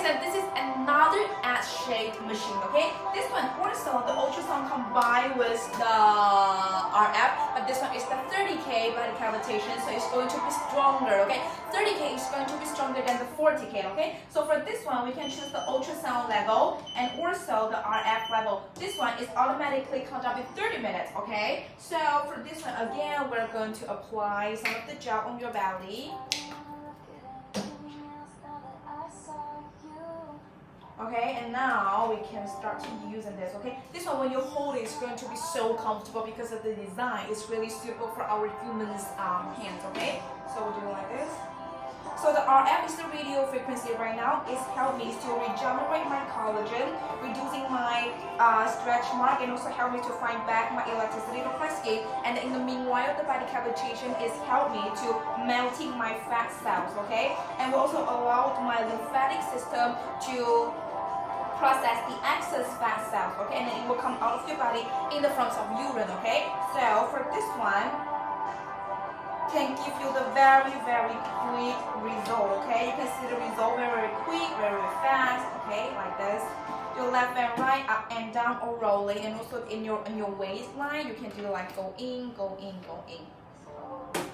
So this is another S-shaped machine, okay? This one also the ultrasound combined with the RF, but this one is the 30K body cavitation, so it's going to be stronger, okay? 30K is going to be stronger than the 40K, okay? So for this one, we can choose the ultrasound level and also the RF level. This one is automatically count up in 30 minutes, okay? So for this one, again, we're going to apply some of the gel on your belly. Okay, and now we can start to using this, okay? This one, when you hold it, it's going to be so comfortable because of the design. It's really suitable for our humans' hands, okay? So we'll do it like this. So the RF is the radio frequency right now. It's helped me to regenerate my collagen, reducing my stretch mark, and also help me to find back my elasticity of my skin. And in the meanwhile, the body cavitation is helped me to melting my fat cells, okay? And will also allowed my lymphatic system to process the excess fat cells, okay? And then it will come out of your body in the front of urine, okay? So for this one, can give you the very quick result, okay? You can see the result very quick, very fast, okay? Like this. Your left and right, up and down, or rolling, and also in your waistline, you can do like go in, go in, go in.